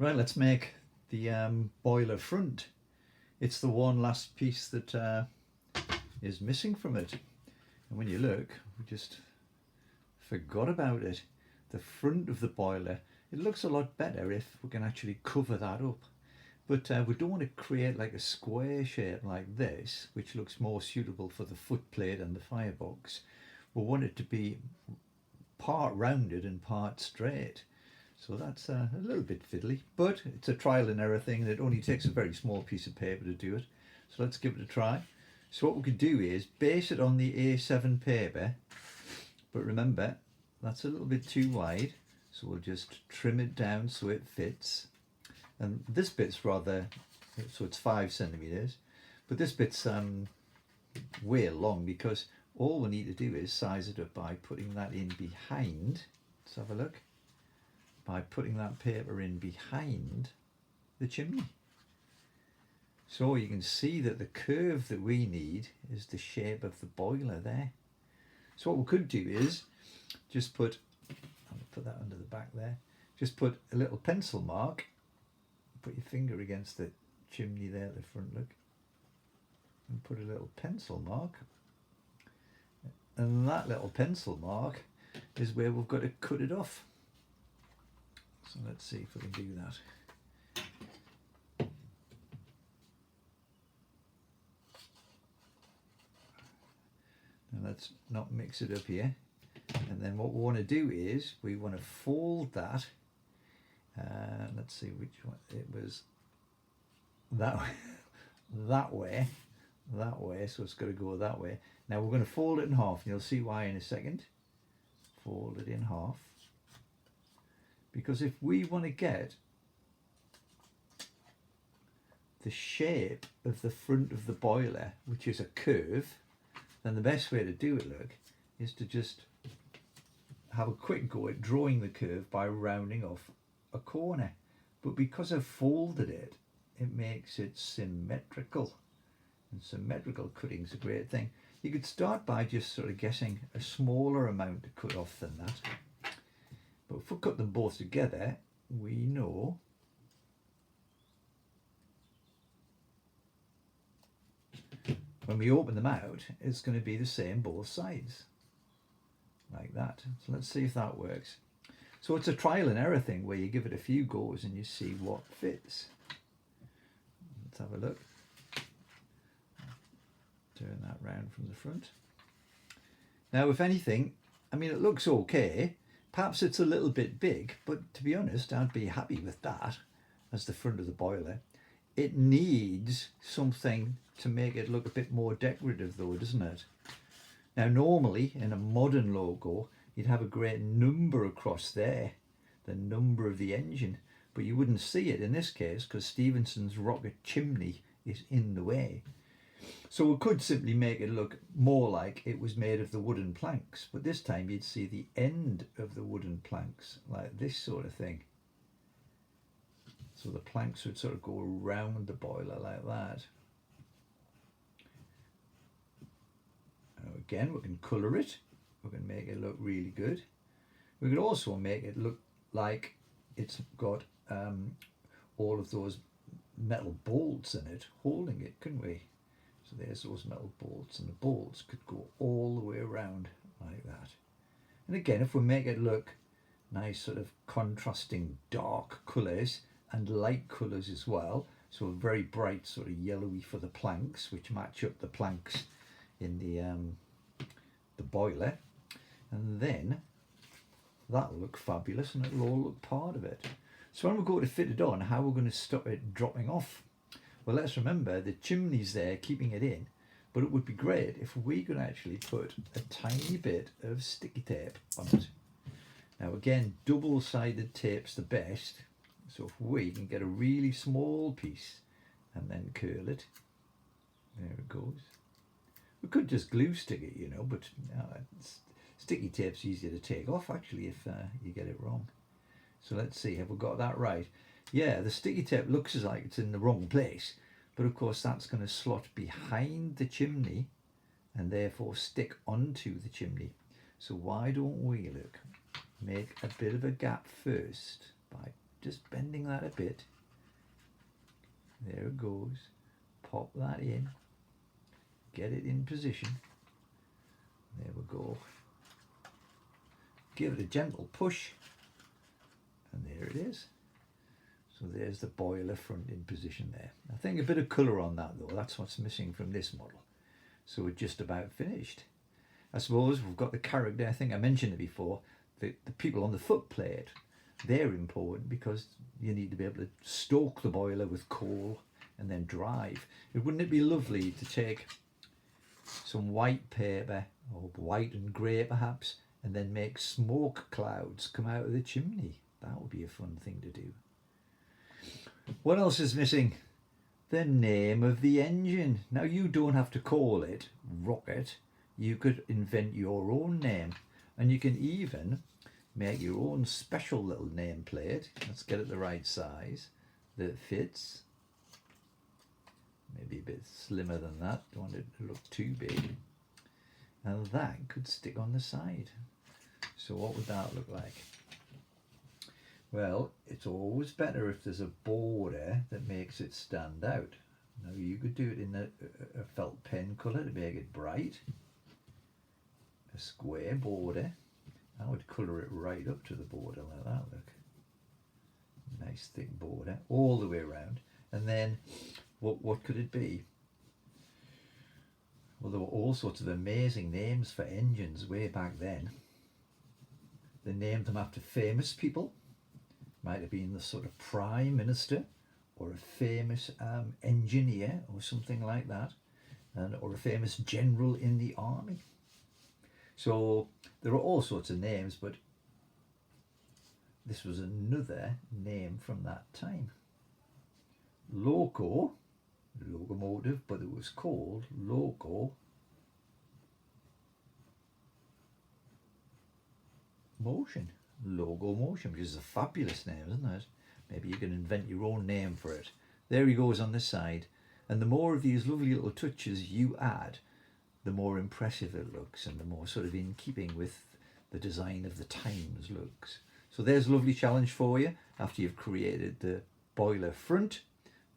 Right, let's make the boiler front. It's the one last piece that is missing from it. And when you look, we just forgot about it. The front of the boiler, it looks a lot better if we can actually cover that up. But we don't want to create like a square shape like this, which looks more suitable for the footplate and the firebox. We want it to be part rounded and part straight. So that's a little bit fiddly, but it's a trial and error thing, and it only takes a very small piece of paper to do it. So let's give it a try. So what we could do is base it on the A7 paper, but remember that's a little bit too wide, so we'll just trim it down so it fits. And this bit's rather, so it's 5 centimeters, but this bit's way long, because all we need to do is size it up by putting that in behind. Let's have a look. By putting that paper in behind the chimney. So you can see that the curve that we need is the shape of the boiler there. So what we could do is just put, I'll put that under the back there, just put a little pencil mark, put your finger against the chimney there at the front, look, and put a little pencil mark, and that little pencil mark is where we've got to cut it off. So let's see if we can do that. Now let's not mix it up here. And then what we want to do is we want to fold that. Let's see which one it was. That way, that way. So it's got to go that way. Now we're going to fold it in half, and you'll see why in a second. Fold it in half. Because if we want to get the shape of the front of the boiler, which is a curve, then the best way to do it, look, is to just have a quick go at drawing the curve by rounding off a corner. But because I've folded it, it makes it symmetrical. And symmetrical cutting is a great thing. You could start by just sort of guessing a smaller amount to cut off than that. But if we cut them both together, we know when we open them out, it's going to be the same both sides, like that. So let's see if that works. So it's a trial and error thing where you give it a few goes and you see what fits. Let's have a look. Turn that round from the front. Now, if anything, I mean, it looks okay. Perhaps it's a little bit big, but to be honest, I'd be happy with that as the front of the boiler. It needs something to make it look a bit more decorative though, doesn't it? Now, normally in a modern logo, you'd have a great number across there, the number of the engine, but you wouldn't see it in this case because Stephenson's rocket chimney is in the way. So we could simply make it look more like it was made of the wooden planks, but this time you'd see the end of the wooden planks, like this sort of thing. So the planks would sort of go around the boiler like that. Now again, we can colour it. We can make it look really good. We could also make it look like it's got all of those metal bolts in it holding it, couldn't we? So there's those metal bolts, and the bolts could go all the way around like that. And again, if we make it look nice, sort of contrasting dark colours and light colours as well, so a very bright sort of yellowy for the planks, which match up the planks in the boiler, and then that'll look fabulous and it'll all look part of it. So when we go to fit it on, how we're going to stop it dropping off? Well, let's remember the chimney's there keeping it in, but it would be great if we could actually put a tiny bit of sticky tape on it. Now again, double-sided tape's the best, so if we can get a really small piece and then curl it, there it goes. We could just glue stick it, you know, but sticky tape's easier to take off actually if you get it wrong. So let's see, have we got that right? Yeah, the sticky tape looks as like it's in the wrong place, but of course that's going to slot behind the chimney and therefore stick onto the chimney. So why don't we, look, make a bit of a gap first by just bending that a bit. There it goes. Pop that in. Get it in position. There we go. Give it a gentle push. And there it is. So there's the boiler front in position there. I think a bit of colour on that though. That's what's missing from this model. So we're just about finished. I suppose we've got the character. I think I mentioned it before. The people on the footplate, they're important because you need to be able to stoke the boiler with coal and then drive. Wouldn't it be lovely to take some white paper, or white and grey perhaps, and then make smoke clouds come out of the chimney? That would be a fun thing to do. What else is missing? The name of the engine. Now you don't have to call it Rocket. You could invent your own name, and you can even make your own special little nameplate. Let's get it the right size that fits. Maybe a bit slimmer than that. Don't want it to look too big. And that could stick on the side. So what would that look like? Well, it's always better if there's a border that makes it stand out. Now you could do it in a felt pen colour to make it bright. A square border. I would colour it right up to the border like that, look. Nice thick border all the way around. And then what could it be? Well, there were all sorts of amazing names for engines way back then. They named them after famous people. Might have been the sort of prime minister or a famous engineer or something like that, or a famous general in the army. So there are all sorts of names, but this was another name from that time. Loco, locomotive, but it was called Locomotion. Locomotion, which is a fabulous name, isn't it? Maybe you can invent your own name for it. There he goes on the side. And the more of these lovely little touches you add, the more impressive it looks and the more sort of in keeping with the design of the times looks. So there's a lovely challenge for you. After you've created the boiler front,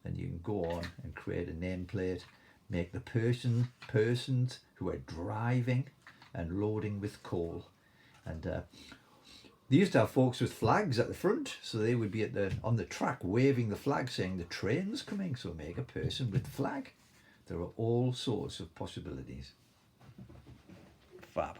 then you can go on and create a nameplate, make the persons who are driving and loading with coal. And they used to have folks with flags at the front, so they would be on the track waving the flag saying the train's coming, so make a person with flag. There are all sorts of possibilities. Fab.